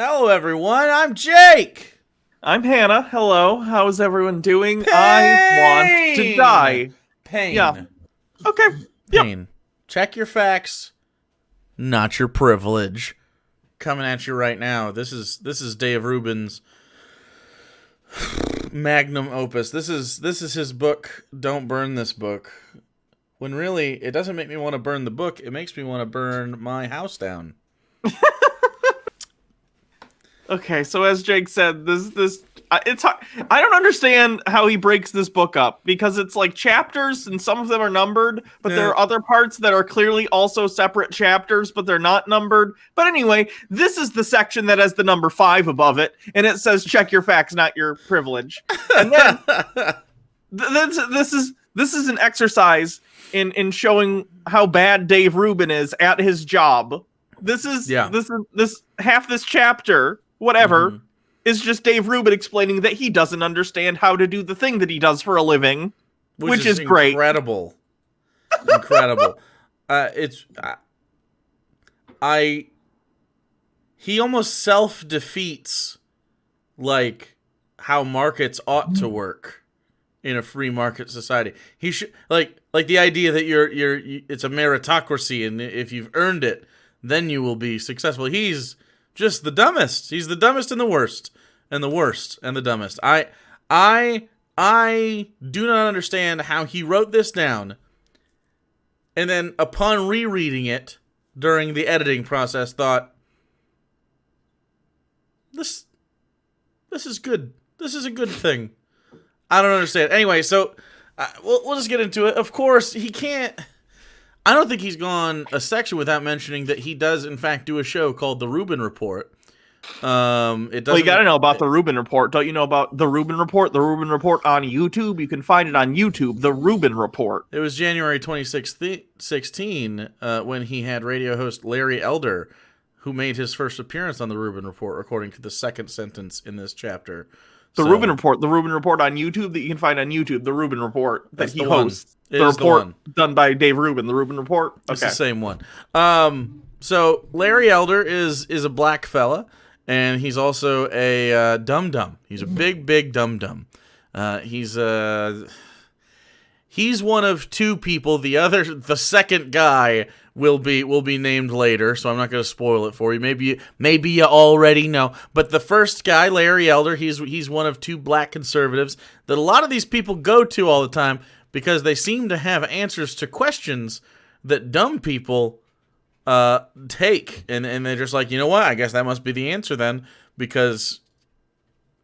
Hello, everyone. I'm Jake. I'm Hannah. Hello. How's everyone doing? Pain! I want to die. Pain. Yeah. Okay. Yep. Pain. Check your facts, not your privilege. Coming at you right now. This is Dave Rubin's magnum opus. This is his book. Don't burn this book. When really, it doesn't make me want to burn the book. It makes me want to burn my house down. Okay. So as Jake said, it's I don't understand how he breaks this book up because it's like chapters and some of them are numbered, but there are other parts that are clearly also separate chapters, but they're not numbered. But anyway, this is the section that has the number 5 above it, and it says "Check your facts, not your privilege." And then this is an exercise in showing how bad Dave Rubin is at his job. This half this chapter, whatever, is just Dave Rubin explaining that he doesn't understand how to do the thing that he does for a living, which is great. Incredible. He almost self-defeats like how markets ought to work in a free market society. He should like the idea that it's a meritocracy, and if you've earned it, then you will be successful. He's just the dumbest. He's the dumbest and the worst, and the worst and the dumbest. I do not understand how he wrote this down, and then upon rereading it during the editing process, thought, this is good. This is a good thing. I don't understand. Anyway, so we'll just get into it. Of course, he can't. I don't think he's gone a section without mentioning that he does, in fact, do a show called The Rubin Report. You gotta know about The Rubin Report. Don't you know about The Rubin Report? The Rubin Report on YouTube. You can find it on YouTube. The Rubin Report. It was January 2016 when he had radio host Larry Elder, who made his first appearance on The Rubin Report, according to the second sentence in this chapter. The Rubin Report on YouTube that you can find on YouTube. The Rubin Report that he hosts. The report done by Dave Rubin. The Rubin Report. Okay. It's the same one. So Larry Elder is a black fella, and he's also a dum-dum. He's a big dum-dum. He's one of two people. The second guy will be named later, so I'm not going to spoil it for you. Maybe you already know. But the first guy, Larry Elder, he's one of two black conservatives that a lot of these people go to all the time because they seem to have answers to questions that dumb people take, and they're just like, you know what? I guess that must be the answer then, because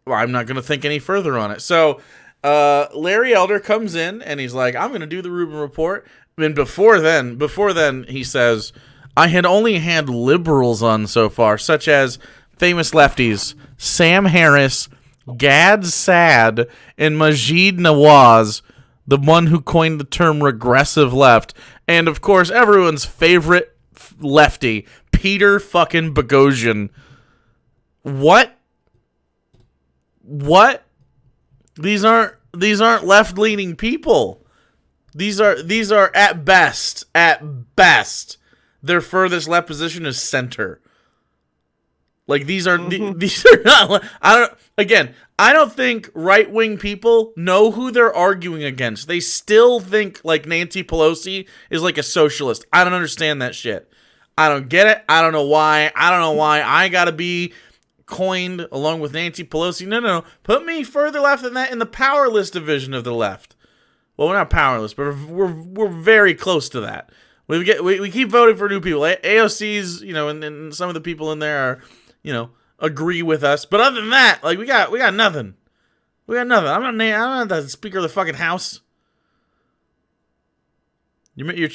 I'm not going to think any further on it. So Larry Elder comes in and he's like, I'm going to do the Rubin Report. And before then, he says, I had only had liberals on so far, such as famous lefties Sam Harris, Gad Saad, and Majid Nawaz, the one who coined the term regressive left, and of course everyone's favorite lefty, Peter fucking Boghossian. What? These aren't left-leaning people. These are at best, their furthest left position is center. Like these are not. I don't think right-wing people know who they're arguing against. They still think like Nancy Pelosi is like a socialist. I don't understand that shit. I don't get it. I don't know why. I gotta be coined along with Nancy Pelosi. No. Put me further left than that in the powerless division of the left. Well, we're not powerless, but we're very close to that. We keep voting for new people. AOC's, and some of the people in there are, agree with us. But other than that, like we got nothing. I'm not the Speaker of the fucking House. You're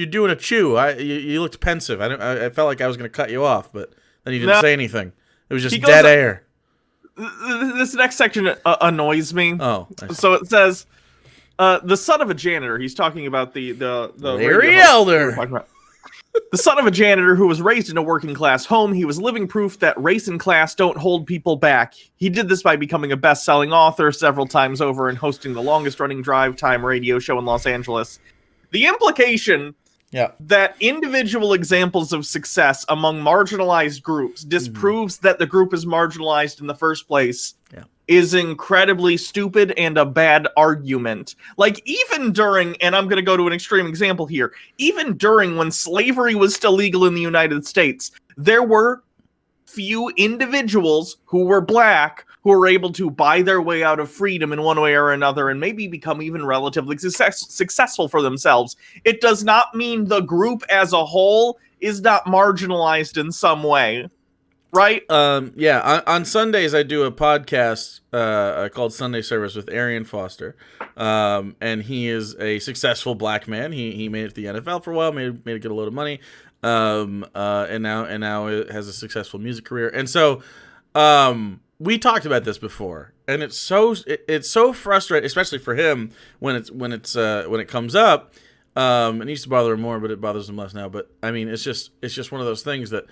doing a chew. You looked pensive. I felt like I was going to cut you off, but then you didn't say anything. It was just dead air. This next section annoys me. Oh, so it says. The son of a janitor. He's talking about the Larry Elder. The son of a janitor who was raised in a working class home. He was living proof that race and class don't hold people back. He did this by becoming a best-selling author several times over and hosting the longest-running drive time radio show in Los Angeles. The implication Yeah. that individual examples of success among marginalized groups disproves that the group is marginalized in the first place Yeah. is incredibly stupid and a bad argument. Like, even during, and I'm going to go to an extreme example here, even during when slavery was still legal in the United States, there were few individuals who were black who were able to buy their way out of freedom in one way or another and maybe become even relatively successful for themselves. It does not mean the group as a whole is not marginalized in some way, right? Yeah, on Sundays I do a podcast called Sunday Service with Arian Foster, and he is a successful black man. He made it to the NFL for a while, made a good load of money, and now has a successful music career. And so, we talked about this before, and it's so frustrating, especially for him when it comes up. It used to bother him more, but it bothers him less now. But I mean, it's just one of those things that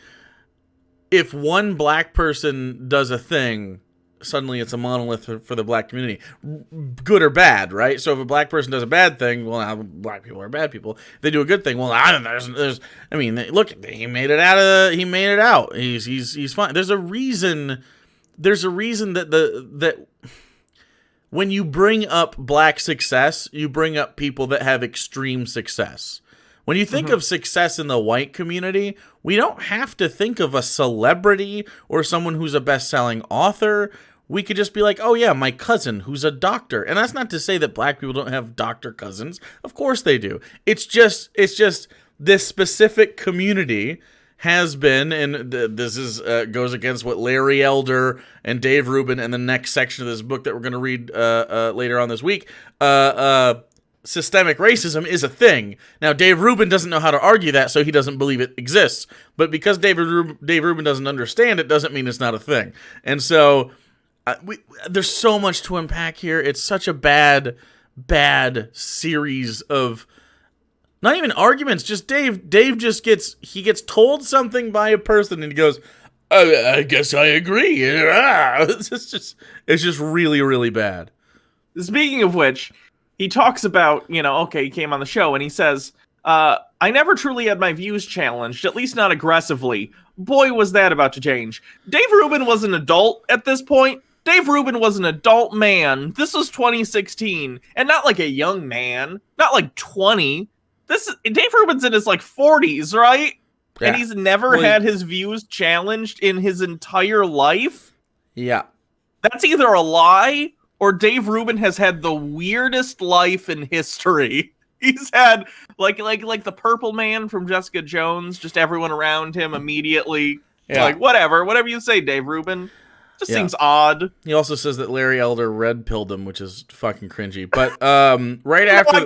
if one black person does a thing, suddenly it's a monolith for the black community, good or bad, right? So if a black person does a bad thing, well, now black people are bad people. If they do a good thing, well, I mean, look, he made it out. He's fine. There's a reason that when you bring up black success, you bring up people that have extreme success. When you think of success in the white community, we don't have to think of a celebrity or someone who's a best-selling author. We could just be like, oh yeah, my cousin who's a doctor. And that's not to say that black people don't have doctor cousins. Of course they do. It's just this specific community has been, and this is goes against what Larry Elder and Dave Rubin and the next section of this book that we're going to read later on this week, systemic racism is a thing. Now, Dave Rubin doesn't know how to argue that, so he doesn't believe it exists. But because Dave Rubin doesn't understand it, doesn't mean it's not a thing. And so there's so much to unpack here. It's such a bad series of not even arguments. Just Dave just gets told something by a person, and he goes, I guess I agree. It's just really, really bad. Speaking of which, he talks about, okay, he came on the show and he says, I never truly had my views challenged, at least not aggressively. Boy, was that about to change. Dave Rubin was an adult at this point. Dave Rubin was an adult man. This was 2016, and not like a young man, not like 20. Dave Rubin's in his 40s, right? Yeah. And he's never had his views challenged in his entire life. Yeah. That's either a lie or Dave Rubin has had the weirdest life in history. He's had like the purple man from Jessica Jones, just everyone around him immediately. Yeah. Whatever you say, Dave Rubin. Just seems odd. He also says that Larry Elder red pilled him, which is fucking cringy. But right after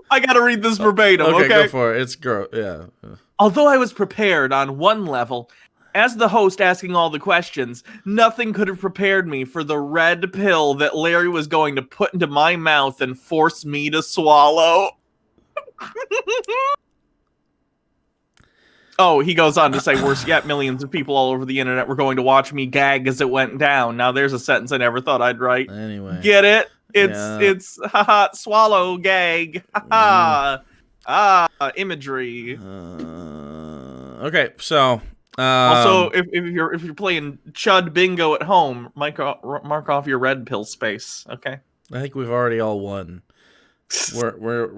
I gotta read this verbatim. Okay, go for it. It's gross. Yeah. Although I was prepared on one level, as the host asking all the questions, nothing could have prepared me for the red pill that Larry was going to put into my mouth and force me to swallow. Oh, he goes on to say, worse yet, millions of people all over the internet were going to watch me gag as it went down. Now there's a sentence I never thought I'd write. Anyway. Get it? It's haha, swallow, gag. Haha. Imagery. Okay, so also, if you're playing Chud Bingo at home, mark off your red pill space. Okay. I think we've already all won. We're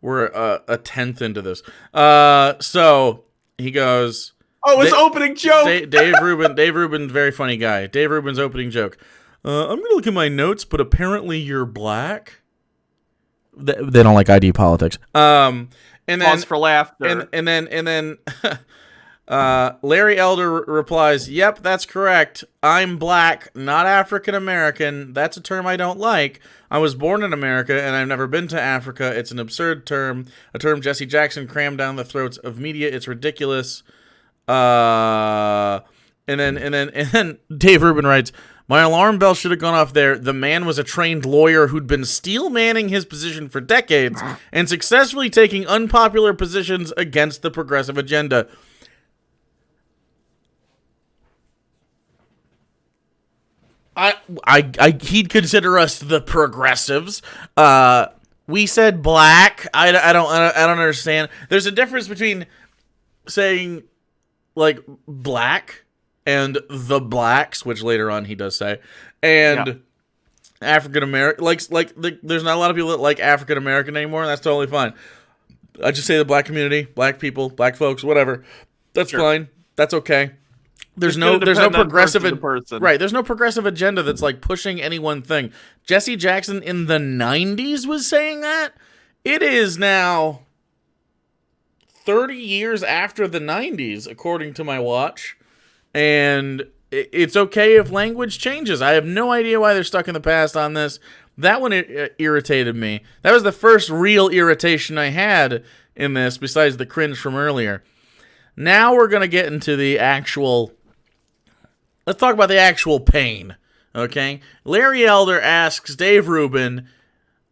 we're a tenth into this. So he goes. Oh, his opening joke. Dave Rubin, very funny guy. Dave Rubin's opening joke. I'm gonna look at my notes, but apparently you're black. They don't like ID politics. And then pause for laughter. And then Larry Elder replies, "Yep, that's correct. I'm black, not African American. That's a term I don't like. I was born in America, and I've never been to Africa. It's an absurd term, a term Jesse Jackson crammed down the throats of media. It's ridiculous." And then Dave Rubin writes, "My alarm bell should have gone off there. The man was a trained lawyer who'd been steel manning his position for decades and successfully taking unpopular positions against the progressive agenda." He'd consider us the progressives. We said black. I don't understand. There's a difference between saying like black and the blacks, which later on he does say, and African American. There's not a lot of people that like African American anymore, and that's totally fine. I just say the black community, black people, black folks, whatever. That's fine. That's okay. There's no progressive right. There's no progressive agenda that's like pushing any one thing. Jesse Jackson in the 90s was saying that. It is now 30 years after the 90s, according to my watch, and it's okay if language changes. I have no idea why they're stuck in the past on this. That one irritated me. That was the first real irritation I had in this, besides the cringe from earlier. Now we're going to get into the actual... Let's talk about the actual pain, okay? Larry Elder asks Dave Rubin,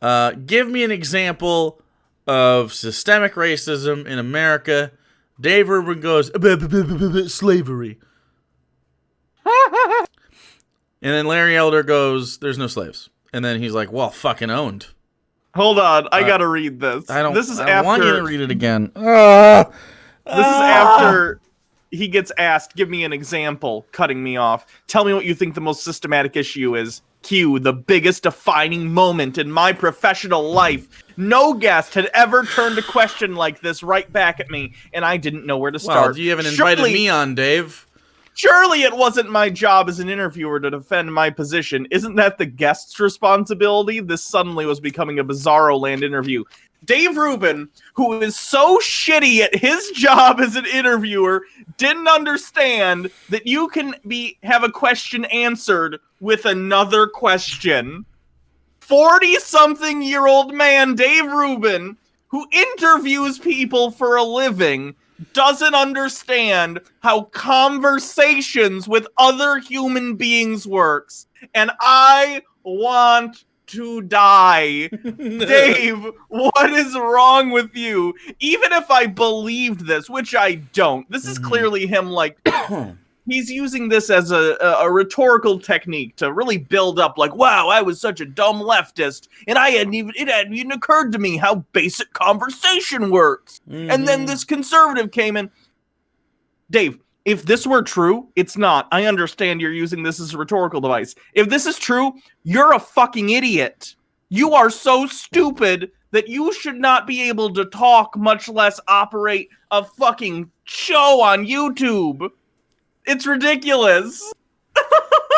give me an example of systemic racism in America. Dave Rubin goes, slavery. And then Larry Elder goes, there's no slaves. And then he's like, well, fucking owned. Hold on, I gotta read this. I don't after, want you to read it again. This is after he gets asked, give me an example, cutting me off. Tell me what you think the most systematic issue is. Q, the biggest defining moment in my professional life. No guest had ever turned a question like this right back at me, and I didn't know where to start. Well, you haven't invited me on, Dave. Surely it wasn't my job as an interviewer to defend my position. Isn't that the guest's responsibility? This suddenly was becoming a Bizarro Land interview. Dave Rubin, who is so shitty at his job as an interviewer, didn't understand that you can have a question answered with another question. 40-something-year-old man Dave Rubin, who interviews people for a living, doesn't understand how conversations with other human beings works. And I want to die. Dave, what is wrong with you? Even if I believed this, which I don't, this is clearly him like... He's using this as a rhetorical technique to really build up like, wow, I was such a dumb leftist, and it hadn't even occurred to me how basic conversation works. And then this conservative came in. Dave, if this were true, it's not. I understand you're using this as a rhetorical device. If this is true, you're a fucking idiot. You are so stupid that you should not be able to talk, much less operate a fucking show on YouTube. It's ridiculous.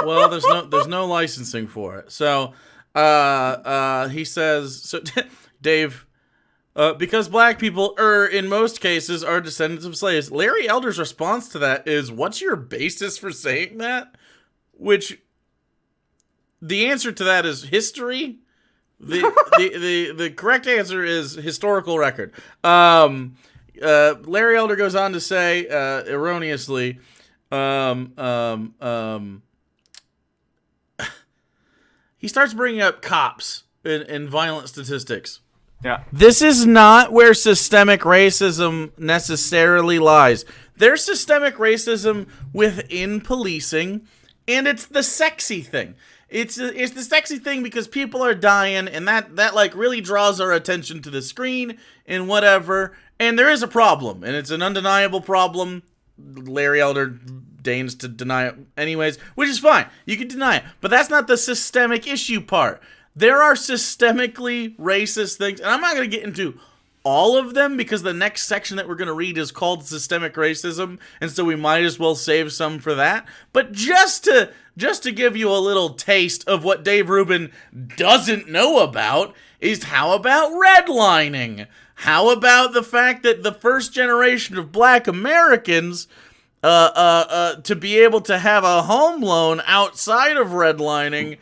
Well, there's no licensing for it. So, he says, so Dave, because black people in most cases are descendants of slaves. Larry Elder's response to that is, "What's your basis for saying that?" Which the answer to that is history. The correct answer is historical record. Larry Elder goes on to say, erroneously, he starts bringing up cops and violent statistics. Yeah. This is not where systemic racism necessarily lies. There's systemic racism within policing, and it's the sexy thing. It's the sexy thing because people are dying, and that like really draws our attention to the screen and whatever. And there is a problem, and it's an undeniable problem. Larry Elder deigns to deny it anyways, which is fine. You can deny it. But that's not the systemic issue part. There are systemically racist things, and I'm not going to get into all of them because the next section that we're going to read is called systemic racism, and so we might as well save some for that. But just to give you a little taste of what Dave Rubin doesn't know about is how about redlining? How about the fact that the first generation of black Americans to be able to have a home loan outside of redlining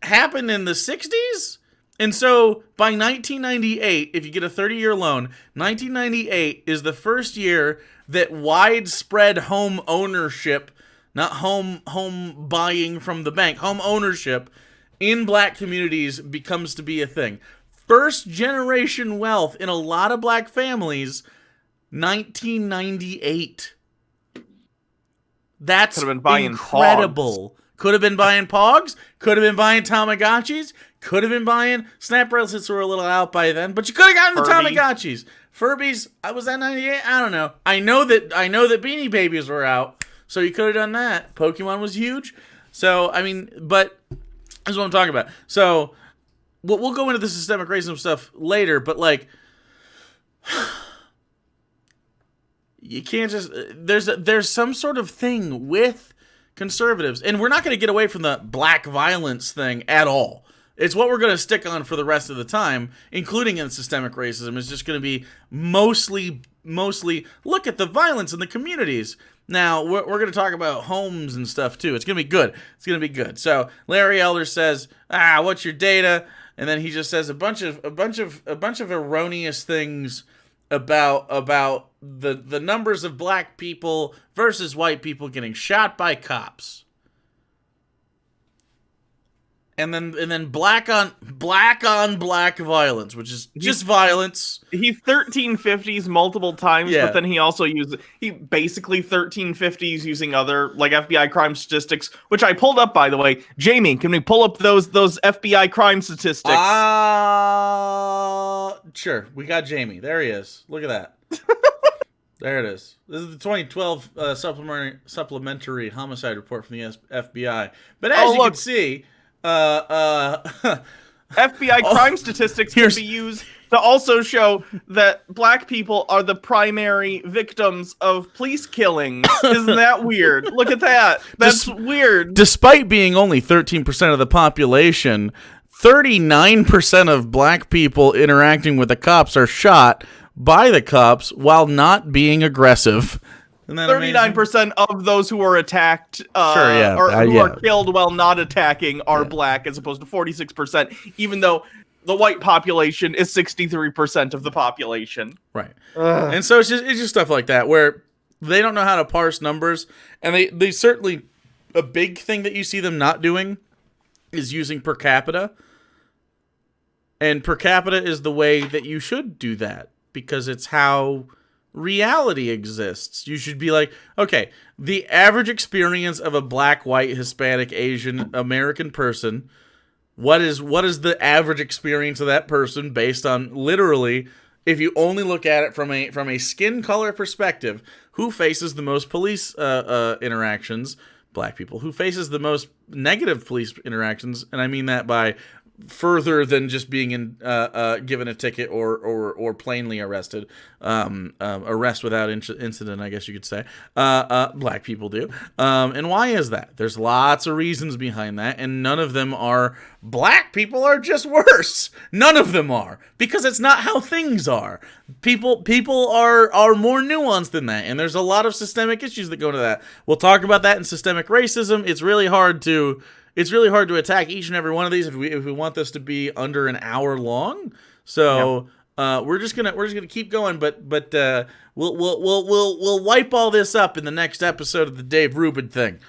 happened in the 60s? And so by 1998, if you get a 30-year loan, 1998 is the first year that widespread home ownership, not home buying from the bank, home ownership in black communities becomes to be a thing. First generation wealth in a lot of black families, 1998. That's incredible. Could have been buying Pogs. Could have been buying Tamagotchis. Could have been buying Snap bracelets were a little out by then, but you could have gotten the Tamagotchis. Furbies, was that 98? I don't know. I know that Beanie Babies were out, so you could have done that. Pokemon was huge. So, I mean, but that's what I'm talking about. So, we'll go into the systemic racism stuff later, but like, you can't just, there's some sort of thing with conservatives, and we're not going to get away from the black violence thing at all. It's what we're going to stick on for the rest of the time, including in systemic racism. It's just going to be mostly look at the violence in the communities. Now, we're going to talk about homes and stuff too. It's going to be good. It's going to be good. So Larry Elder says, what's your data? And then he just says a bunch of erroneous things about the numbers of black people versus white people getting shot by cops. And then black on black violence, which is just violence. He 1350s multiple times, but then he basically 1350s using other like FBI crime statistics, which I pulled up, by the way. Jamie, can we pull up those FBI crime statistics? Sure. We got Jamie. There he is. Look at that. There it is. This is the 2012 supplementary homicide report from the FBI. But as you can see, FBI crime statistics can be used to also show that black people are the primary victims of police killings. Isn't that weird? Look at that. That's weird. Despite being only 13% of the population, 39% of black people interacting with the cops are shot by the cops while not being aggressive. 39% of those who are attacked who are killed while not attacking are black, as opposed to 46%, even though the white population is 63% of the population. Right. And so it's just stuff like that where they don't know how to parse numbers, and they certainly, a big thing that you see them not doing is using per capita. And per capita is the way that you should do that, because it's how reality exists. You should be like, okay, the average experience of a black, white, Hispanic, Asian, American person, what is the average experience of that person based on literally, if you only look at it from a skin color perspective, who faces the most police interactions? Black people. Who faces the most negative police interactions? And I mean that by further than just being given a ticket or plainly arrested, arrest without incident, I guess you could say. Black people do, and why is that? There's lots of reasons behind that, and none of them are black people are just worse. None of them are, because it's not how things are. People are more nuanced than that, and there's a lot of systemic issues that go into that. We'll talk about that in systemic racism. It's really hard to attack each and every one of these if we want this to be under an hour long. So we're just gonna keep going, but we'll wipe all this up in the next episode of the Dave Rubin thing.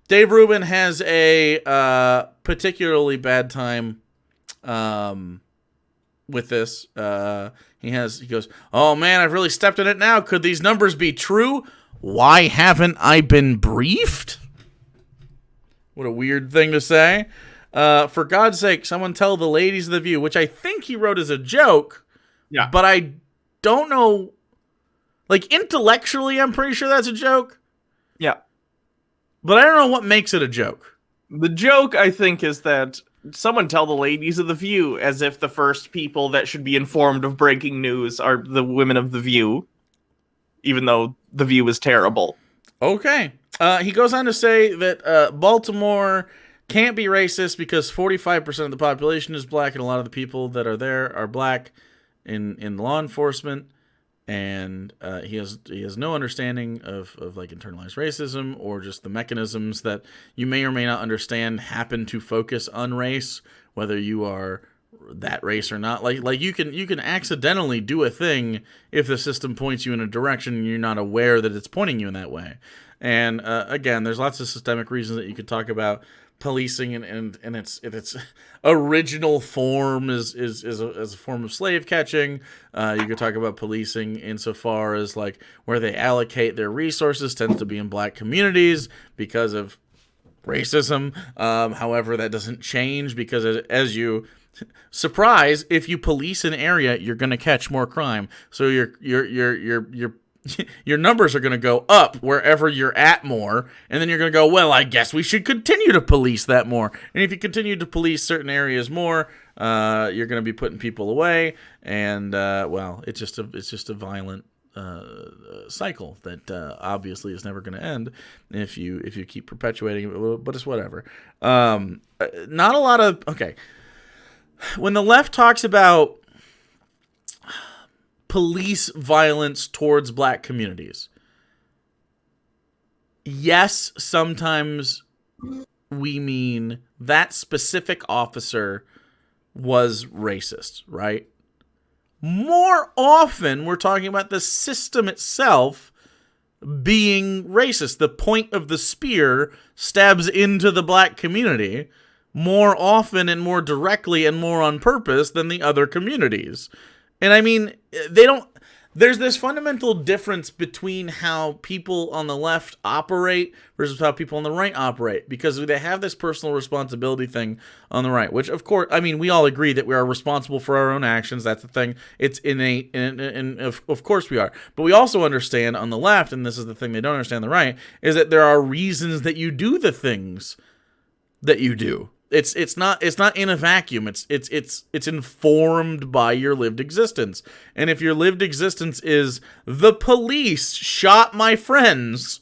Dave Rubin has a particularly bad time with this. He goes, "Oh man, I've really stepped in it now. Could these numbers be true? Why haven't I been briefed?" What a weird thing to say. For God's sake, someone tell the ladies of The View, which I think he wrote as a joke. Yeah. But I don't know. Like, intellectually, I'm pretty sure that's a joke. Yeah. But I don't know what makes it a joke. The joke, I think, is that someone tell the ladies of The View, as if the first people that should be informed of breaking news are the women of The View, even though The View is terrible. Okay. He goes on to say that Baltimore can't be racist because 45% of the population is black, and a lot of the people that are there are black in law enforcement. And he has no understanding of like internalized racism or just the mechanisms that you may or may not understand happen to focus on race, whether you are that race or not. Like you can accidentally do a thing if the system points you in a direction and you're not aware that it's pointing you in that way. And again, there's lots of systemic reasons that you could talk about, policing and its original form is a form of slave catching. You could talk about policing insofar as like where they allocate their resources tends to be in black communities because of racism. However, that doesn't change because as you surprise, if you police an area, you're going to catch more crime. So your numbers are going to go up wherever you're at more, and then you're going to go, well, I guess we should continue to police that more. And if you continue to police certain areas more, you're going to be putting people away, and well, it's just a violent cycle that obviously is never going to end if you keep perpetuating it. But it's whatever. Not a lot of when the left talks about police violence towards black communities, yes, sometimes we mean that specific officer was racist, right? More often, we're talking about the system itself being racist. The point of the spear stabs into the black community more often and more directly and more on purpose than the other communities. And I mean, there's this fundamental difference between how people on the left operate versus how people on the right operate, because they have this personal responsibility thing on the right, which of course, I mean, we all agree that we are responsible for our own actions. That's the thing. It's innate, and of course we are. But we also understand on the left, and this is the thing they don't understand on the right, is that there are reasons that you do the things that you do. It's not in a vacuum. It's informed by your lived existence. And if your lived existence is the police shot my friends,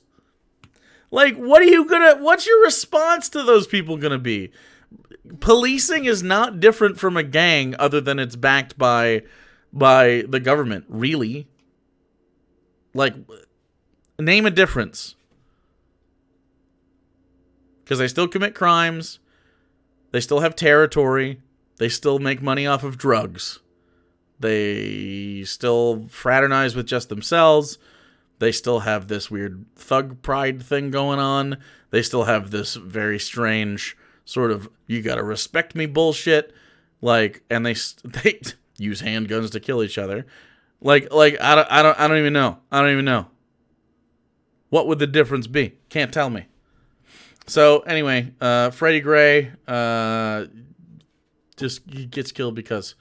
like what's your response to those people gonna be? Policing is not different from a gang other than it's backed by the government, really. Like, name a difference. Because they still commit crimes. They still have territory. They still make money off of drugs. They still fraternize with just themselves. They still have this weird thug pride thing going on. They still have this very strange sort of you gotta respect me bullshit. Like, and they use handguns to kill each other. Like I don't even know. I don't even know. What would the difference be? Can't tell me. So anyway, Freddie Gray just gets killed because.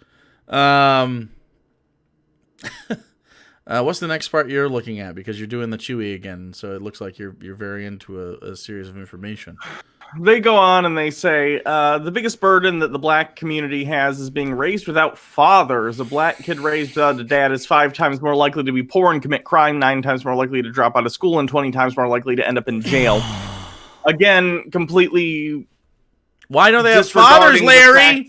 What's the next part you're looking at? Because you're doing the Chewy again, so it looks like you're very into a series of information. They go on and they say, the biggest burden that the black community has is being raised without fathers. A black kid raised without a dad is 5 times more likely to be poor and commit crime, 9 times more likely to drop out of school, and 20 times more likely to end up in jail. Again, completely... Why don't they have fathers, Larry?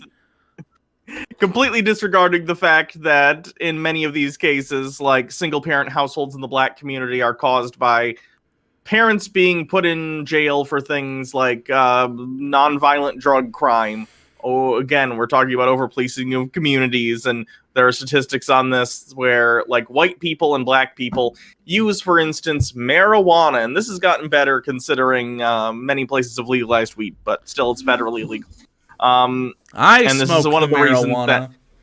Completely disregarding the fact that in many of these cases, like single-parent households in the black community are caused by parents being put in jail for things like non-violent drug crime. Oh, again, we're talking about over-policing of communities, and there are statistics on this where, like, white people and black people use, for instance, marijuana, and this has gotten better considering many places have legalized weed, but still it's federally illegal.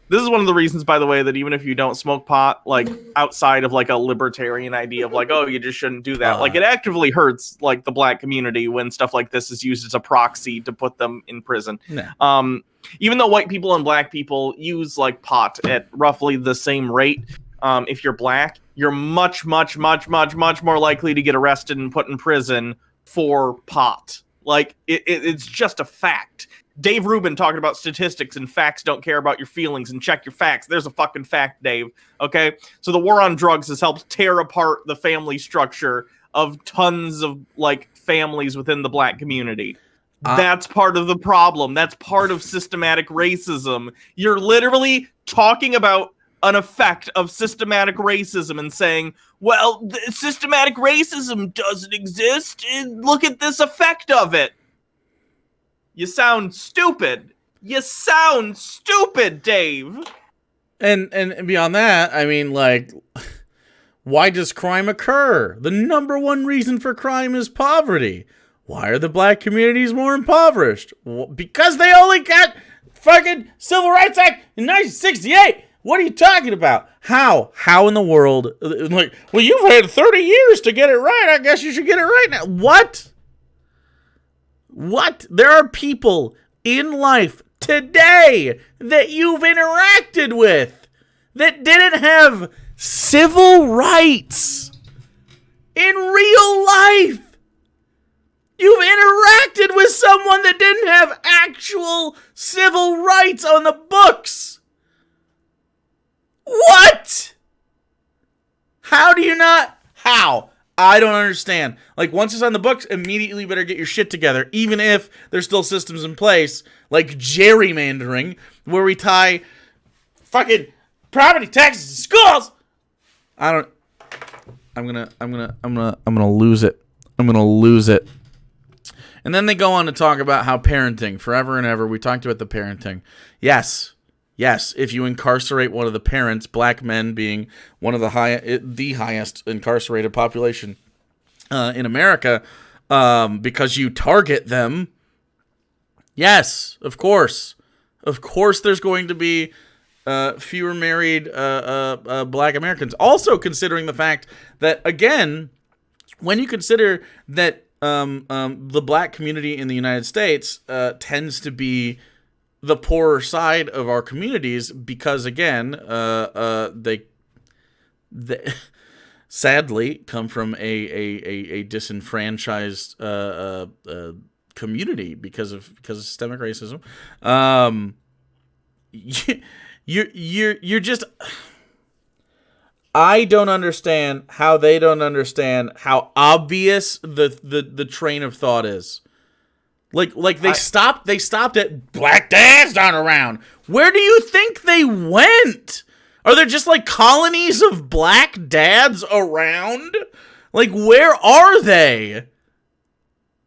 This is one of the reasons, by the way, that even if you don't smoke pot, like outside of like a libertarian idea of like, oh, you just shouldn't do that. Like, it actively hurts like the black community when stuff like this is used as a proxy to put them in prison. No. Even though white people and black people use like pot at roughly the same rate, if you're black, you're much, much, much, much, much more likely to get arrested and put in prison for pot. Like, it's just a fact. Dave Rubin talking about statistics and facts don't care about your feelings and check your facts. There's a fucking fact, Dave. Okay? So the war on drugs has helped tear apart the family structure of tons of, like, families within the black community. That's part of the problem. That's part of systematic racism. You're literally talking about an effect of systematic racism and saying, well, systematic racism doesn't exist. Look at this effect of it. You sound stupid. You sound stupid, Dave. And beyond that, I mean, like, why does crime occur? The number one reason for crime is poverty. Why are the black communities more impoverished? Well, because they only got fucking Civil Rights Act in 1968. What are you talking about? How? How in the world? Like, well, you've had 30 years to get it right. I guess you should get it right now. What? What? There are people in life today that you've interacted with that didn't have civil rights in real life. You've interacted with someone that didn't have actual civil rights on the books. What? How do you not? How? I don't understand. Like, once it's on the books, immediately better get your shit together, even if there's still systems in place, like gerrymandering, where we tie fucking property taxes to schools. I'm gonna lose it. I'm gonna lose it. And then they go on to talk about how parenting, forever and ever, we talked about the parenting. Yes, if you incarcerate one of the parents, black men being one of the highest incarcerated population in America, because you target them, yes, of course. Of course there's going to be fewer married black Americans. Also considering the fact that, again, when you consider that the black community in the United States tends to be the poorer side of our communities because, again, they sadly come from a disenfranchised community because of systemic racism. You're just. I don't understand how they don't understand how obvious the train of thought is. Like they stopped at black dads aren't around. Where do you think they went? Are there just like colonies of black dads around? Like, where are they?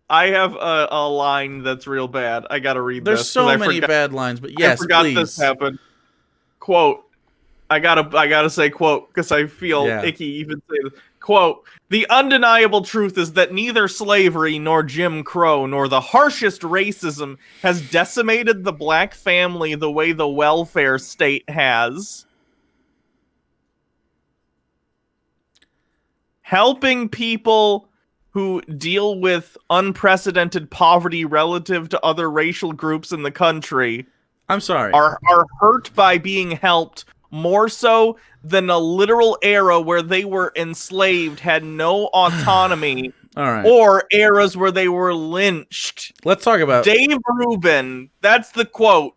I have a line that's real bad. I gotta read this. There's so many bad lines, but yes, I forgot please. This happened. Quote. I gotta say quote because I feel icky even say this. Quote, the undeniable truth is that neither slavery nor Jim Crow nor the harshest racism has decimated the black family the way the welfare state has. Helping people who deal with unprecedented poverty relative to other racial groups in the country I'm sorry. Are hurt by being helped more so than a literal era where they were enslaved, had no autonomy, all right, or eras where they were lynched. Let's talk about Dave Rubin. That's the quote.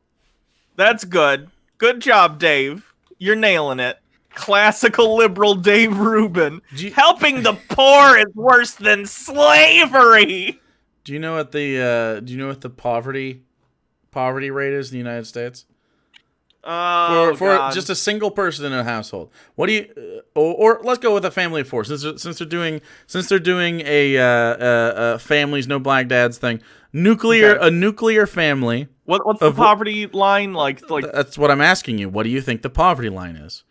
That's good. Good job, Dave. You're nailing it. Classical liberal Dave Rubin. Helping the poor is worse than slavery. Do you know what the poverty rate is in the United States? Oh, for just a single person in a household. What do you or let's go with a family of four since they're doing a families no black dads thing. A nuclear family. What's the poverty line like? That's what I'm asking you. What do you think the poverty line is?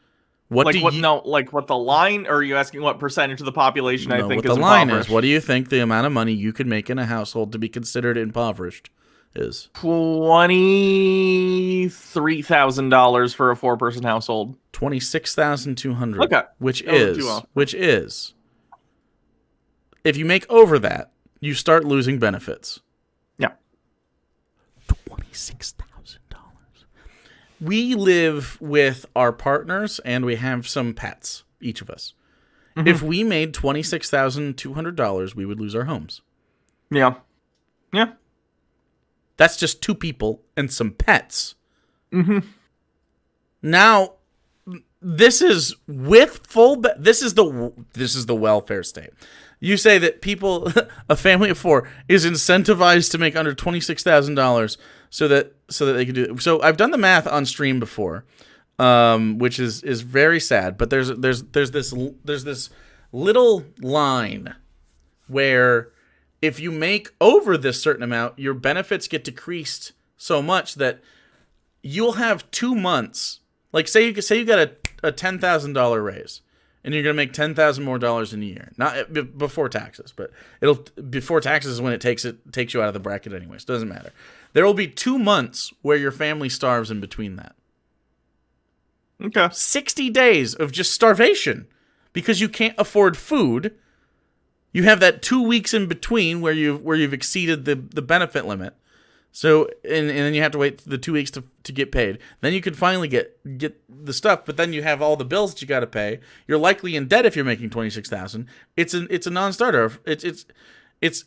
What the line, or are you asking what percentage of the population I think is the line impoverished? is? What do you think the amount of money you could make in a household to be considered impoverished is? $23,000 for a 4-person household. 26,200. Okay, which is, if you make over that, you start losing benefits. Yeah. $26,000. We live with our partners and we have some pets, each of us. Mm-hmm. If we made $26,200, we would lose our homes. Yeah. Yeah. That's just 2 people and some pets. Mm-hmm. Now, this is with full. This is the welfare state. You say that people, a family of 4, is incentivized to make under $26,000 so that they can do it. So I've done the math on stream before, which is very sad. But there's this little line where if you make over this certain amount, your benefits get decreased so much that you'll have 2 months. Like say you got a $10,000 raise, and you're going to make $10,000 more in a year. Not before taxes, but before taxes is when it takes you out of the bracket anyways. Doesn't matter. There will be 2 months where your family starves in between that. Okay. 60 days of just starvation because you can't afford food. You have that 2 weeks in between where you've exceeded the benefit limit. So and then you have to wait the 2 weeks to get paid. Then you can finally get the stuff, but then you have all the bills that you got to pay. You're likely in debt if you're making $26,000. It's a non-starter. It's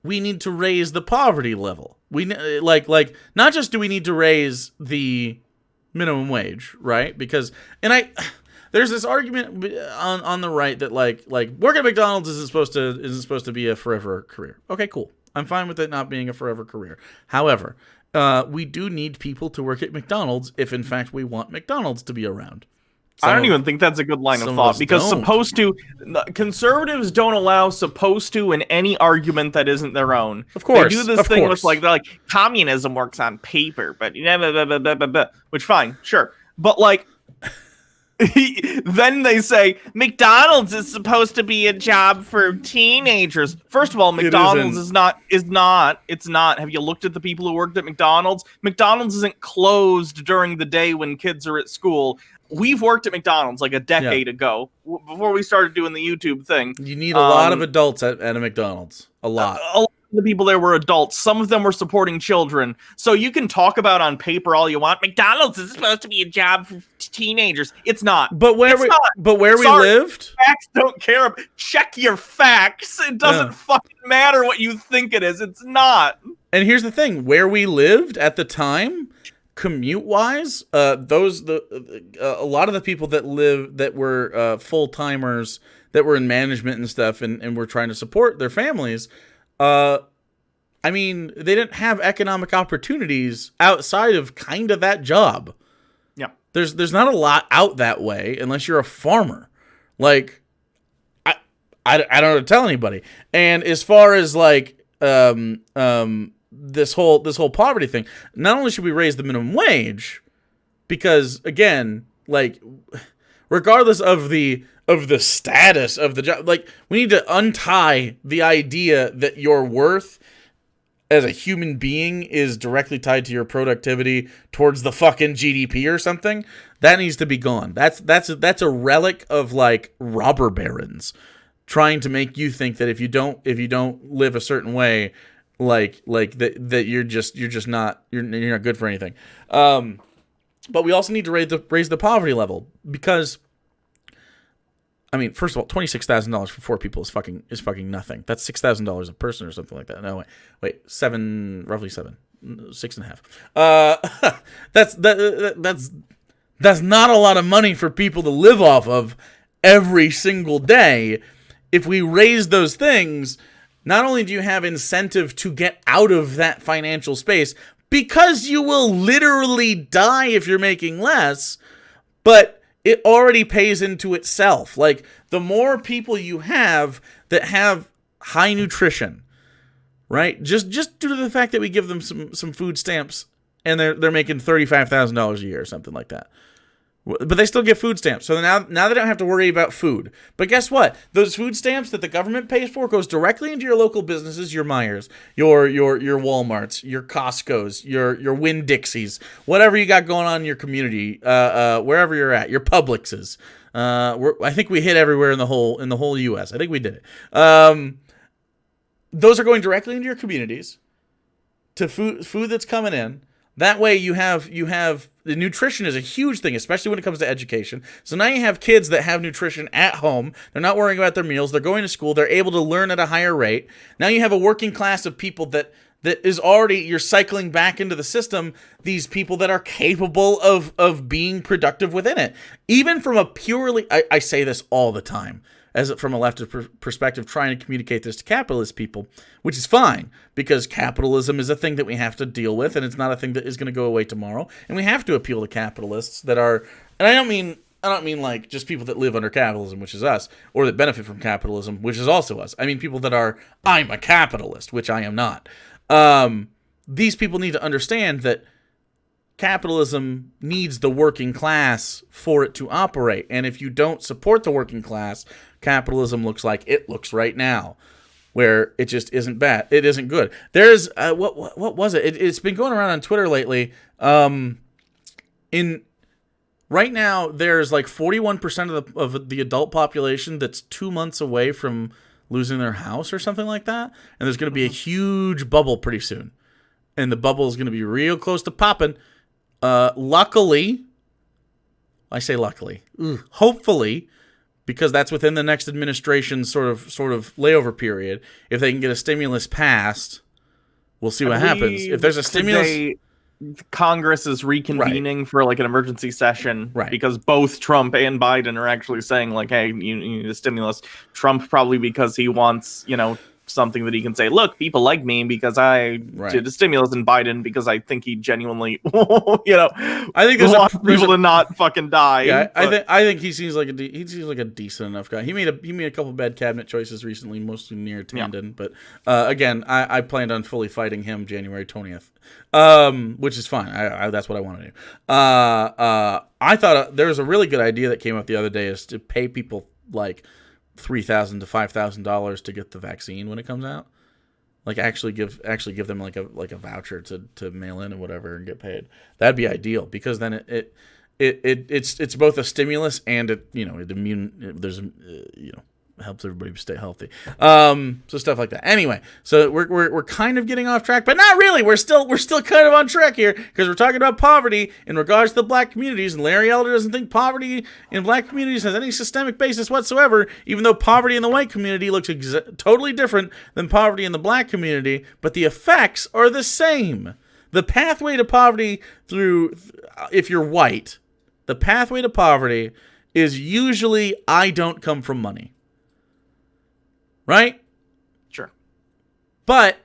we need to raise the poverty level. We like not just do we need to raise the minimum wage, right? Because there's this argument on the right that like work at McDonald's isn't supposed to be a forever career. Okay, cool. I'm fine with it not being a forever career. However, we do need people to work at McDonald's if in fact we want McDonald's to be around. I don't even think that's a good line of thought because conservatives don't allow supposed to in any argument that isn't their own. Of course, they do this thing with they're like communism works on paper, but which fine, sure, but like then they say McDonald's is supposed to be a job for teenagers. First of all, McDonald's is not. It's not. Have you looked at the people who worked at McDonald's? McDonald's isn't closed during the day when kids are at school. We've worked at McDonald's like a decade ago before we started doing the YouTube thing. You need a lot of adults at a McDonald's. A lot. A lot of the people there were adults. Some of them were supporting children. So you can talk about on paper all you want. McDonald's is supposed to be a job for teenagers. It's not. But where we lived, facts don't care. Check your facts. It doesn't fucking matter what you think it is. It's not. And here's the thing: where we lived at the time, commute-wise, a lot of the people that were full-timers that were in management and stuff and were trying to support their families, I mean, they didn't have economic opportunities outside of kind of that job. Yeah. There's not a lot out that way unless you're a farmer. Like, I don't know to tell anybody. And as far as like this whole poverty thing, not only should we raise the minimum wage, because again, like regardless of the status of the job, like we need to untie the idea that your worth as a human being is directly tied to your productivity towards the fucking GDP or something. That needs to be gone. That's a relic of like robber barons trying to make you think that if you don't live a certain way, like that you're not good for anything. But we also need to raise the poverty level because, I mean, first of all, $26,000 for 4 people is fucking nothing. That's $6,000 a person or something like that. No, wait, roughly 6.5. That's not a lot of money for people to live off of every single day. If we raise those things, not only do you have incentive to get out of that financial space, because you will literally die if you're making less, but it already pays into itself. Like, the more people you have that have high nutrition, right? Just due to the fact that we give them some food stamps and they're making $35,000 a year or something like that. But they still get food stamps. So now they don't have to worry about food. But guess what? Those food stamps that the government pays for goes directly into your local businesses, your Meijers, your Walmarts, your Costcos, your Winn-Dixies, whatever you got going on in your community, wherever you're at, your Publixes. I think we hit everywhere in the whole U.S. I think we did it. Those are going directly into your communities to food that's coming in. That way you have the nutrition is a huge thing, especially when it comes to education. So now you have kids that have nutrition at home. They're not worrying about their meals. They're going to school. They're able to learn at a higher rate. Now you have a working class of people that is already, you're cycling back into the system, these people that are capable of being productive within it. Even from a purely, I say this all the time, from a leftist perspective, trying to communicate this to capitalist people, which is fine, because capitalism is a thing that we have to deal with, and it's not a thing that is going to go away tomorrow. And we have to appeal to capitalists that are, and I don't mean like just people that live under capitalism, which is us, or that benefit from capitalism, which is also us. I mean people that are, I'm a capitalist, which I am not. These people need to understand that capitalism needs the working class for it to operate. And if you don't support the working class, capitalism looks like it looks right now, where it just isn't bad. It isn't good. There's what was it? It's been going around on Twitter lately. In right now, there's like 41% of the adult population that's 2 months away from losing their house or something like that, and there's going to be a huge bubble pretty soon, and the bubble is going to be real close to popping. Luckily, I say luckily, hopefully, because that's within the next administration's sort of layover period. If they can get a stimulus passed, we'll see what happens. If there's a stimulus, Congress is reconvening for like an emergency session, because both Trump and Biden are actually saying like, hey, you need a stimulus. Trump probably because he wants, something that he can say, look, people like me because I did a stimulus, and Biden because I think he genuinely, I think there's people to not fucking die. Yeah, I think he seems like a decent enough guy. He made a couple bad cabinet choices recently, mostly near Tandon, but again, I planned on fully fighting him January 20th, which is fine. I that's what I want to do. I thought there was a really good idea that came up the other day, is to pay people like $3,000 to $5,000 to get the vaccine when it comes out. Like actually give them like a voucher to mail in or whatever and get paid. That'd be ideal, because then it's both a stimulus and helps everybody stay healthy. So stuff like that. Anyway, so we're kind of getting off track, but not really. We're still kind of on track here, because we're talking about poverty in regards to the black communities, and Larry Elder doesn't think poverty in black communities has any systemic basis whatsoever, even though poverty in the white community looks totally different than poverty in the black community, but the effects are the same. The pathway to poverty if you're white, the pathway to poverty is usually I don't come from money. Right? Sure. But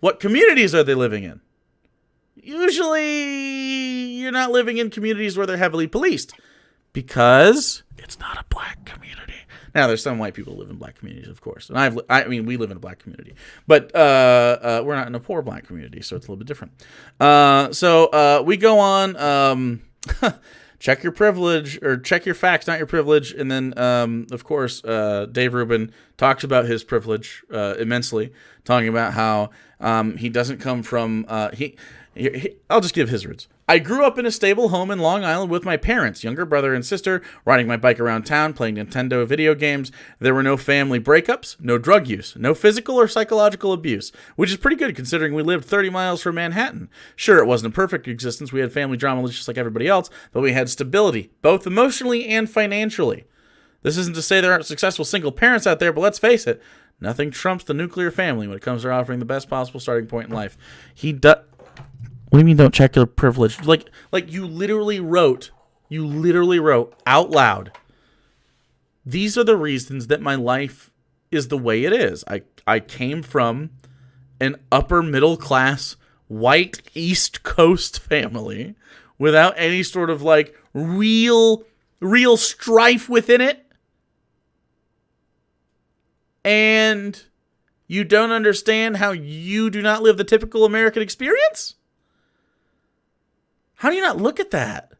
what communities are they living in? Usually you're not living in communities where they're heavily policed, because it's not a black community. Now, there's some white people who live in black communities, of course. And we live in a black community. But we're not in a poor black community, so it's a little bit different. So we go on... check your privilege, or check your facts, not your privilege. And then, of course, Dave Rubin talks about his privilege immensely, talking about how he doesn't come from... I'll just give his words. I grew up in a stable home in Long Island with my parents, younger brother and sister, riding my bike around town, playing Nintendo video games. There were no family breakups, no drug use, no physical or psychological abuse, which is pretty good considering we lived 30 miles from Manhattan. Sure, it wasn't a perfect existence. We had family drama just like everybody else, but we had stability, both emotionally and financially. This isn't to say there aren't successful single parents out there, but let's face it, nothing trumps the nuclear family when it comes to offering the best possible starting point in life. What do you mean don't check your privilege? Like you literally wrote out loud, these are the reasons that my life is the way it is. I came from an upper middle class white East Coast family without any sort of like real strife within it. And you don't understand how you do not live the typical American experience? How do you not look at that?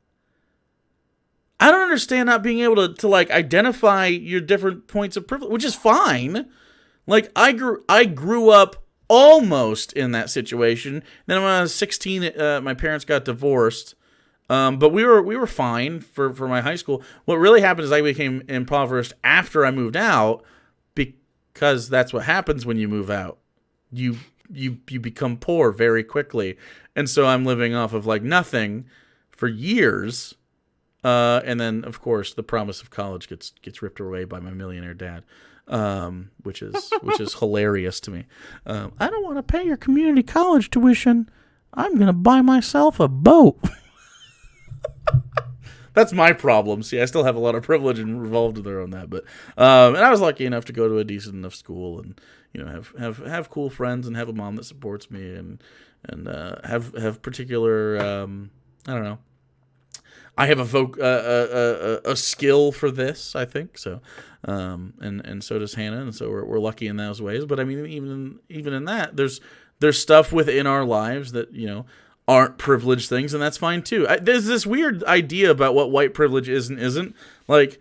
I don't understand not being able to like identify your different points of privilege, which is fine. Like I grew up almost in that situation. Then when I was 16, my parents got divorced. But we were fine for my high school. What really happened is I became impoverished after I moved out, because that's what happens when you move out. You become poor very quickly. And so I'm living off of like nothing for years. And then of course the promise of college gets ripped away by my millionaire dad. Which is hilarious to me. I don't want to pay your community college tuition. I'm going to buy myself a boat. That's my problem. See, I still have a lot of privilege and revolved around that, but and I was lucky enough to go to a decent enough school, and have cool friends, and have a mom that supports me, and have particular I don't know. I have a skill for this, I think so, and so does Hannah, and so we're lucky in those ways. But I mean, even in that, there's stuff within our lives that aren't privileged things, and that's fine too. There's this weird idea about what white privilege is and isn't. Like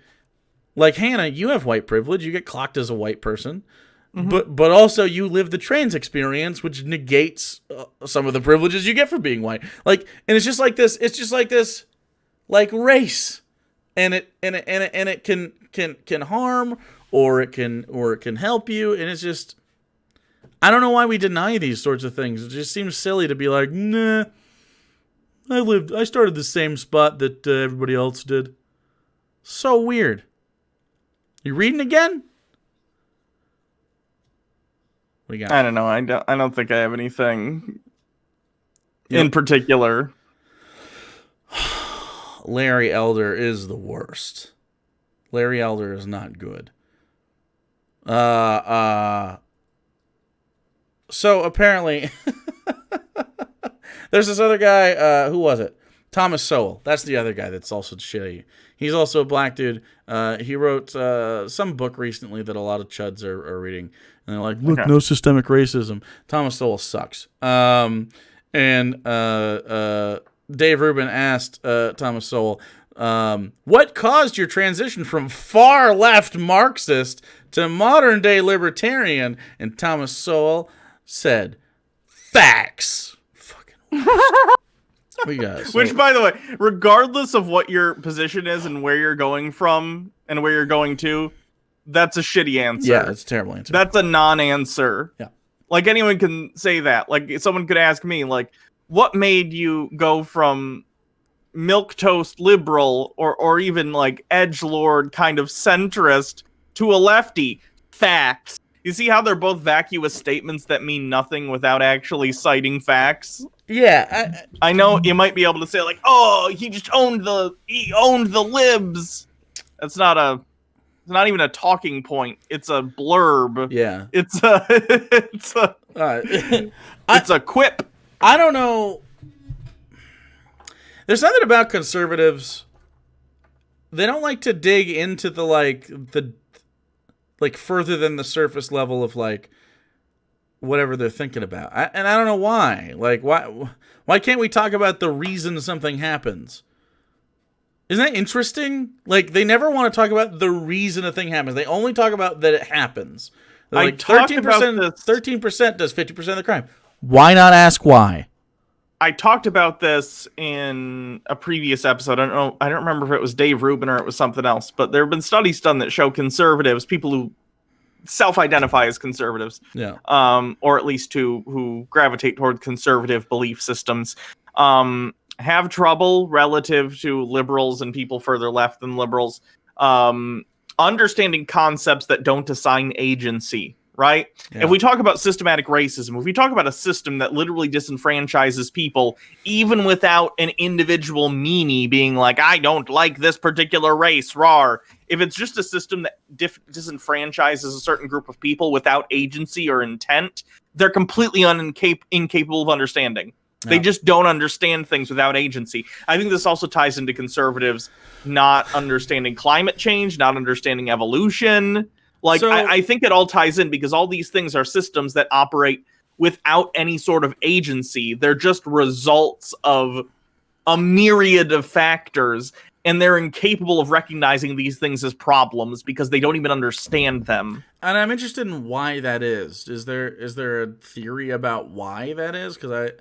Hannah, you have white privilege. You get clocked as a white person. But also you live the trans experience, which negates some of the privileges you get for being white. Like, and it's just like this. It's just like this, like race, and it can harm or it can help you, and it's just, I don't know why we deny these sorts of things. It just seems silly to be like, nah, I started the same spot that everybody else did. So weird. You reading again? What do you got? I don't know. I don't think I have anything in particular. Larry Elder is the worst. Larry Elder is not good. So apparently there's this other guy, who was it? Thomas Sowell. That's the other guy that's also shitty. He's also a black dude. He wrote some book recently that a lot of chuds are reading. And they're like, look, no systemic racism. Thomas Sowell sucks. And Dave Rubin asked Thomas Sowell, what caused your transition from far left Marxist to modern day libertarian? And Thomas Sowell said, facts. Fucking we got so. Which, by the way, regardless of what your position is and where you're going from and where you're going to, that's a shitty answer. Yeah, it's a terrible answer. That's a non-answer. Yeah. Like, anyone can say that. Like, someone could ask me, like, what made you go from milquetoast liberal or even, like, edgelord kind of centrist to a lefty? Facts. You see how they're both vacuous statements that mean nothing without actually citing facts? Yeah. I know you might be able to say, like, oh, he owned the libs. That's not even a talking point. It's a blurb. Yeah. It's a quip. I don't know. There's something about conservatives. They don't like to dig into the further than the surface level of like whatever they're thinking about. And I don't know why. Like, why can't we talk about the reason something happens? Isn't that interesting? Like, they never want to talk about the reason a thing happens. They only talk about that it happens. They're like, 13% does 50% of the crime. Why not ask why? I talked about this in a previous episode. I don't remember if it was Dave Rubin or it was something else, but there have been studies done that show conservatives, people who self-identify as conservatives, yeah, or at least who gravitate toward conservative belief systems, have trouble relative to liberals and people further left than liberals, understanding concepts that don't assign agency, right? Yeah. If we talk about systematic racism, if we talk about a system that literally disenfranchises people, even without an individual meanie being like, I don't like this particular race, rawr. If it's just a system that disenfranchises a certain group of people without agency or intent, they're completely incapable of understanding. They just don't understand things without agency. I think this also ties into conservatives not understanding climate change, not understanding evolution. Like, so, I think it all ties in because all these things are systems that operate without any sort of agency. They're just results of a myriad of factors, and they're incapable of recognizing these things as problems because they don't even understand them. And I'm interested in why that is. Is there a theory about why that is? Because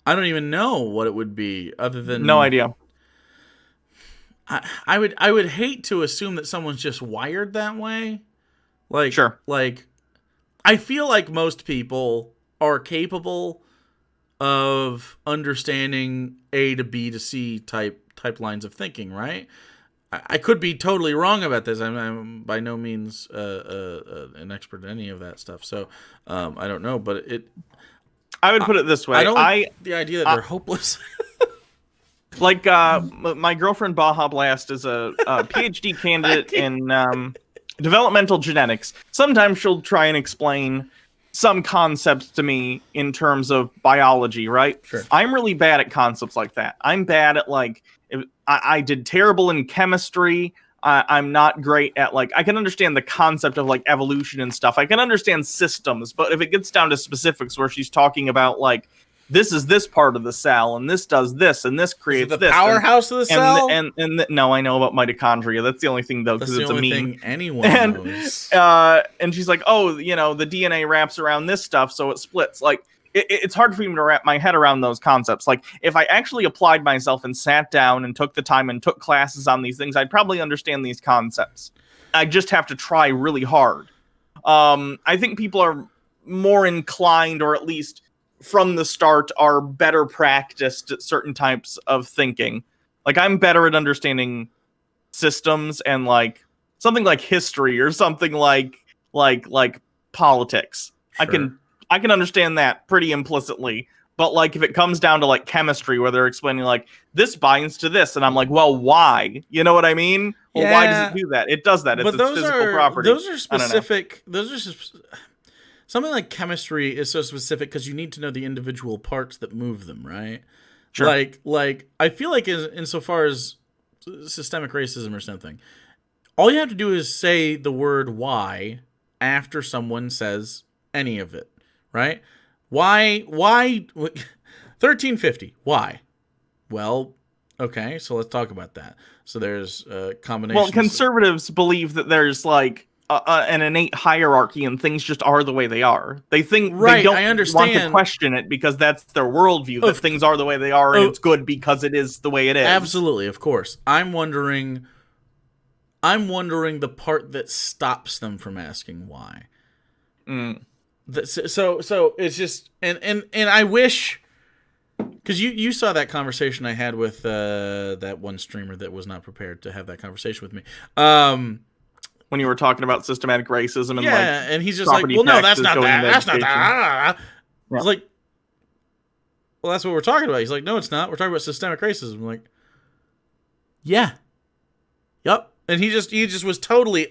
I don't even know what it would be other than... No idea. I would hate to assume that someone's just wired that way. Like, sure. Like, I feel like most people are capable of understanding A to B to C type lines of thinking, right? I could be totally wrong about this. I'm by no means an expert in any of that stuff, so I don't know. But I would put it this way. I don't like the idea that they're hopeless. Like, my girlfriend Baja Blast is a PhD candidate in developmental genetics. Sometimes she'll try and explain some concepts to me in terms of biology, right? Sure. I'm really bad at concepts like that. I'm bad at, like, I did terrible in chemistry. I'm not great at, like, I can understand the concept of, like, evolution and stuff. I can understand systems, but if it gets down to specifics where she's talking about, like, this is this part of the cell, and this does this, and this creates the this. Powerhouse of the cell. No, I know about mitochondria. That's the only thing though, because it's a meme. Thing anyone knows. And she's like, oh, the DNA wraps around this stuff, so it splits. Like, it's hard for me to wrap my head around those concepts. Like, if I actually applied myself and sat down and took the time and took classes on these things, I'd probably understand these concepts. I just have to try really hard. I think people are more inclined, or at least from the start are better practiced at certain types of thinking. Like, I'm better at understanding systems and like something like history or something like politics. Sure. I can understand that pretty implicitly. But like, if it comes down to like chemistry, where they're explaining like this binds to this, and I'm like, well, why? You know what I mean? Well, why does it do that? It does that. It's its physical property. Those are specific. Something like chemistry is so specific because you need to know the individual parts that move them, right? Sure. Like I feel like insofar as systemic racism or something, all you have to do is say the word "why" after someone says any of it, right? Why 1350? Why? Well, okay, so let's talk about that. So there's combinations. Well, conservatives believe that there's like an innate hierarchy and things just are the way they are. They think they don't want to question it because that's their worldview, that things are the way they are and it's good because it is the way it is. Absolutely, of course. I'm wondering the part that stops them from asking why. So it's just and I wish, because you saw that conversation I had with that one streamer that was not prepared to have that conversation with me. When you were talking about systematic racism and and he's just like, well, no, that's not that. That's not that. I was like, well, that's what we're talking about. He's like, no, it's not. We're talking about systemic racism. I'm like, yeah, yep. And he just was totally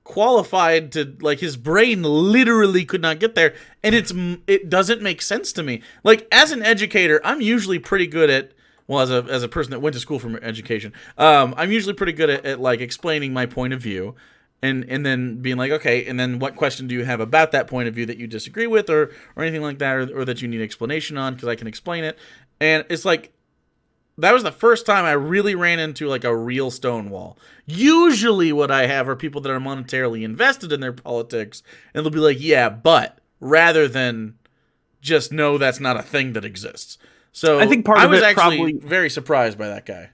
unqualified to, like, his brain literally could not get there, and it doesn't make sense to me. Like, as an educator, I'm usually pretty good at, well, as a person that went to school for education, I'm usually pretty good at like explaining my point of view, and then being like, okay, and then what question do you have about that point of view that you disagree with, or anything like that, or that you need explanation on, because I can explain it. And it's like, that was the first time I really ran into like a real stonewall. Usually what I have are people that are monetarily invested in their politics, and they'll be like, yeah, but, rather than just know that's not a thing that exists. So I think I was actually very surprised by that guy.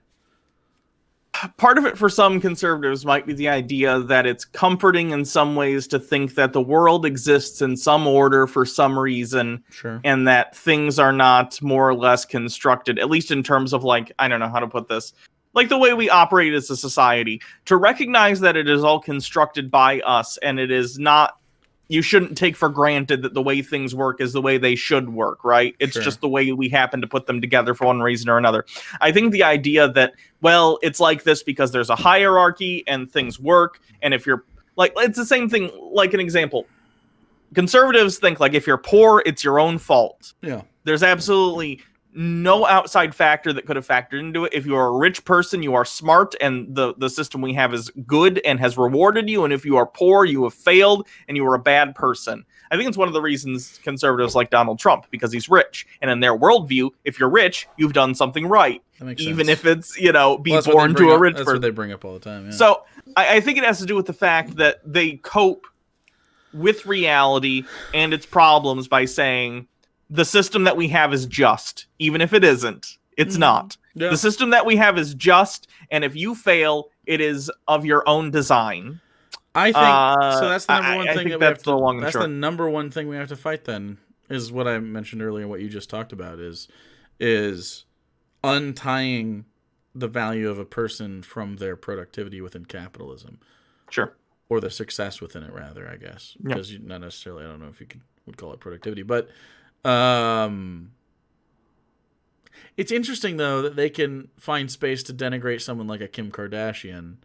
Part of it for some conservatives might be the idea that it's comforting in some ways to think that the world exists in some order for some reason, sure, and that things are not more or less constructed, at least in terms of, like, I don't know how to put this, like the way we operate as a society. To recognize that it is all constructed by us, and it is not, you shouldn't take for granted that the way things work is the way they should work, right? It's just the way we happen to put them together for one reason or another. I think the idea that, well, it's like this because there's a hierarchy and things work, and if you're, like, it's the same thing, like an example. Conservatives think, like, if you're poor, it's your own fault. Yeah. There's absolutely no outside factor that could have factored into it. If you are a rich person, you are smart, and the system we have is good and has rewarded you. And if you are poor, you have failed and you are a bad person. I think it's one of the reasons conservatives like Donald Trump, because he's rich. And in their worldview, if you're rich, you've done something right. That makes even sense. If it's, be born to a rich person. That's what they bring up all the time. Yeah. So I think it has to do with the fact that they cope with reality and its problems by saying, the system that we have is just, even if it isn't. It's not. Yeah. The system that we have is just, and if you fail, it is of your own design. I think so. That's the number one thing that's the number one thing we have to fight. Then is what I mentioned earlier. What you just talked about is untying the value of a person from their productivity within capitalism. Sure. Or the success within it, rather. I guess because not necessarily. I don't know if you would call it productivity, but. It's interesting though that they can find space to denigrate someone like a Kim Kardashian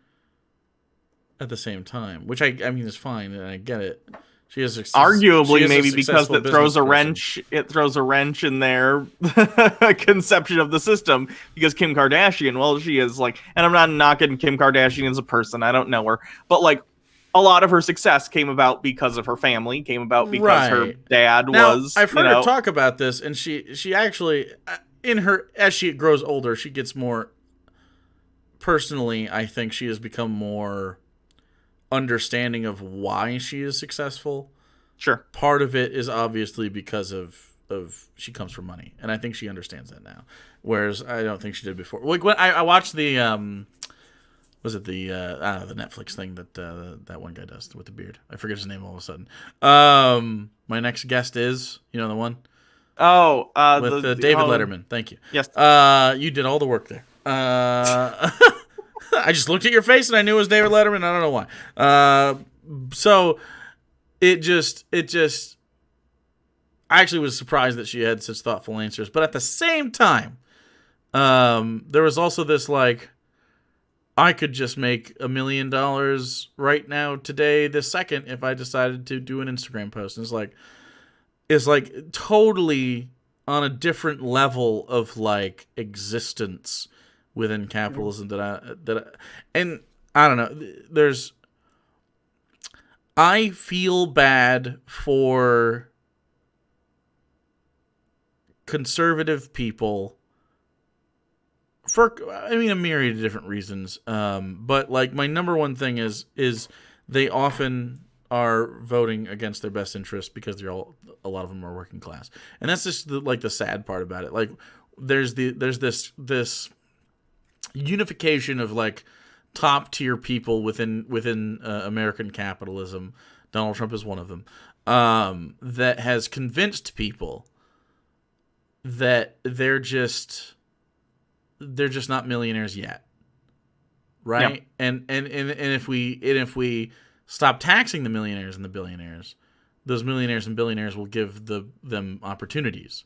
at the same time, which I mean is fine, and I get it. She is arguably maybe because it throws a wrench. It throws a wrench in their conception of the system. Because Kim Kardashian, well, she is like, and I'm not knocking Kim Kardashian as a person. I don't know her, but like, a lot of her success came about because of her family, came about because her dad was. I've heard her talk about this, and she actually, as she grows older, she gets more. Personally, I think she has become more understanding of why she is successful. Sure. Part of it is obviously because of she comes from money, and I think she understands that now, whereas I don't think she did before. Like when I watched the was it the the Netflix thing that that one guy does with the beard? I forget his name all of a sudden. My next guest is, you know, the one. Oh, with David Letterman. Thank you. Yes. You did all the work there. I just looked at your face and I knew it was David Letterman. I don't know why. So it just I actually was surprised that she had such thoughtful answers, but at the same time, there was also this like, I could just make $1 million right now, today, this second, if I decided to do an Instagram post. And it's like totally on a different level of like existence within capitalism and I don't know. I feel bad for conservative people for, I mean, a myriad of different reasons. But like my number one thing is they often are voting against their best interest because a lot of them are working class. And that's just the sad part about it. Like there's this unification of like top tier people within American capitalism. Donald Trump is one of them. That has convinced people that they're just not millionaires yet, right? Yeah. And if we stop taxing the millionaires and the billionaires, those millionaires and billionaires will give them opportunities.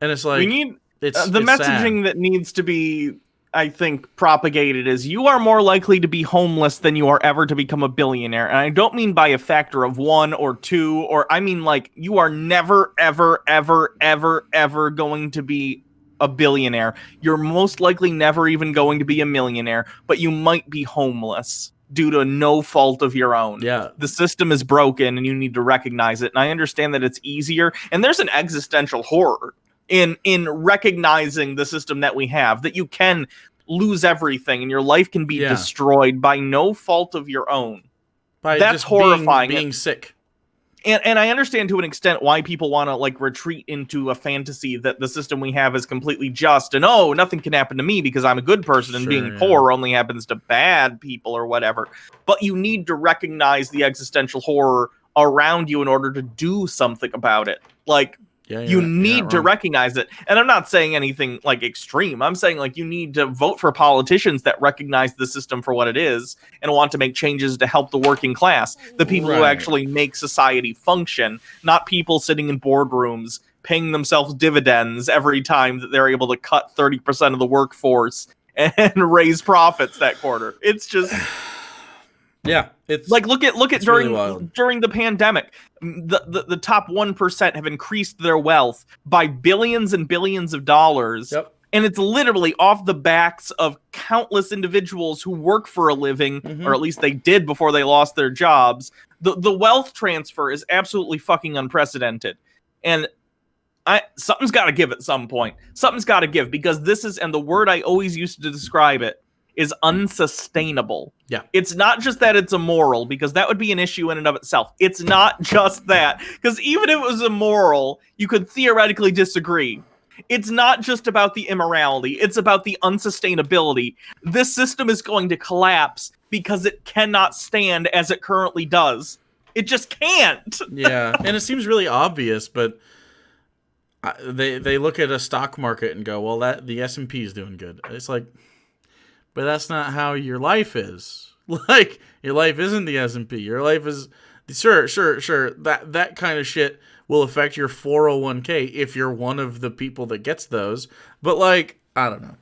And it's like, we need it's messaging sad. That needs to be, I think, propagated is you are more likely to be homeless than you are ever to become a billionaire. And I don't mean by a factor of 1 or 2, or I mean like you are never, ever, ever, ever, ever going to be a billionaire. You're most likely never even going to be a millionaire, but you might be homeless due to no fault of your own. Yeah. The system is broken and you need to recognize it. And I understand that it's easier. And there's an existential horror in recognizing the system that we have, that you can lose everything and your life can be destroyed by no fault of your own. By that's just horrifying. Being sick. And I understand to an extent why people want to like retreat into a fantasy that the system we have is completely just and nothing can happen to me because I'm a good person and being poor only happens to bad people or whatever. But you need to recognize the existential horror around you in order to do something about it. Like, you need to recognize it. And I'm not saying anything like extreme. I'm saying like you need to vote for politicians that recognize the system for what it is and want to make changes to help the working class, the people who actually make society function, not people sitting in boardrooms paying themselves dividends every time that they're able to cut 30% of the workforce and raise profits that quarter. It's just... Yeah, it's like look at during the pandemic, the top 1% have increased their wealth by billions and billions of dollars. Yep. And it's literally off the backs of countless individuals who work for a living, or at least they did before they lost their jobs. The wealth transfer is absolutely fucking unprecedented. And something's got to give at some point. Something's got to give, because this is, and the word I always used to describe it, is unsustainable. Yeah. It's not just that it's immoral, because that would be an issue in and of itself. It's not just that, because even if it was immoral, you could theoretically disagree. It's not just about the immorality. It's about the unsustainability. This system is going to collapse because it cannot stand as it currently does. It just can't. Yeah, and it seems really obvious, but they look at a stock market and go, well, the S&P is doing good. It's like... But that's not how your life is. Like, your life isn't the S&P. Your life is... Sure. That kind of shit will affect your 401k if you're one of the people that gets those. But, like, I don't know.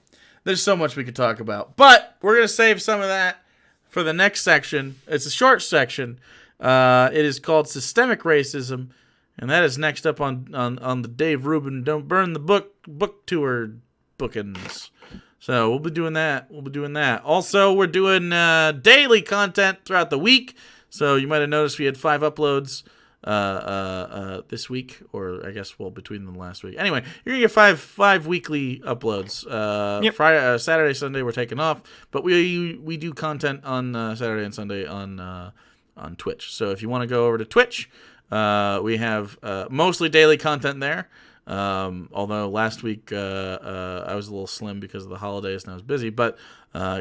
There's so much we could talk about. But we're going to save some of that for the next section. It's a short section. It is called Systemic Racism. And that is next up on the Dave Rubin Don't Burn the Book Tour bookings. So we'll be doing that. Also, we're doing daily content throughout the week. So you might have noticed we had 5 uploads this week, or I guess between them last week. Anyway, you're gonna get five weekly uploads. Friday, Saturday, Sunday we're taking off, but we do content on Saturday and Sunday on Twitch. So if you want to go over to Twitch, we have mostly daily content there. Although last week I was a little slim because of the holidays and I was busy, but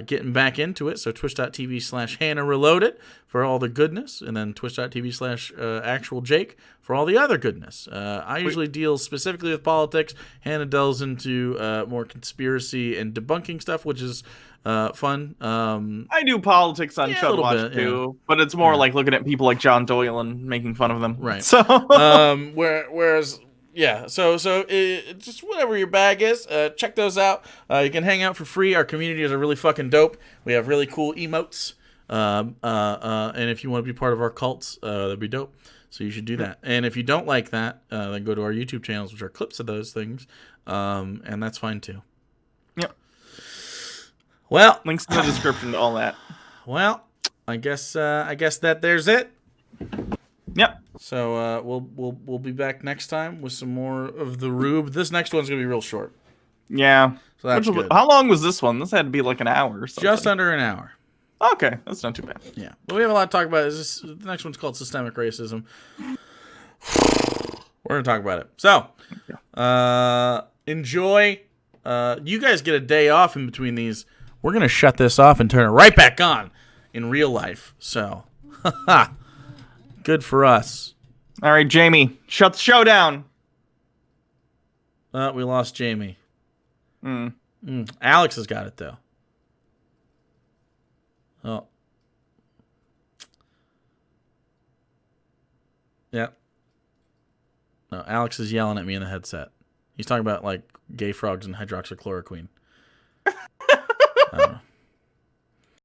getting back into it. So twitch.tv/Hannah Reloaded for all the goodness, and then twitch.tv/Actual Jake for all the other goodness. I usually deal specifically with politics. Hannah delves into more conspiracy and debunking stuff, which is fun. I do politics on Chud Watch too, but it's more like looking at people like John Doyle and making fun of them. Right. So whereas. Yeah, so just whatever your bag is, check those out. You can hang out for free. Our communities are really fucking dope. We have really cool emotes, and if you want to be part of our cults, that'd be dope. So you should do that. And if you don't like that, then go to our YouTube channels, which are clips of those things, and that's fine too. Yep. Well, links in the description to all that. Well, I guess that there's it. Yep. So we'll be back next time with some more of the Rube. This next one's gonna be real short. Yeah. So that's good. How long was this one? This had to be like an hour or something. Just under an hour. Okay, that's not too bad. Yeah, but we have a lot to talk about. The next one's called systemic racism. We're gonna talk about it. So, enjoy. You guys get a day off in between these. We're gonna shut this off and turn it right back on in real life. So, good for us. All right, Jamie, shut the show down. We lost Jamie. Alex has got it though. Oh. Yeah. No, Alex is yelling at me in the headset. He's talking about like gay frogs and hydroxychloroquine. I don't know.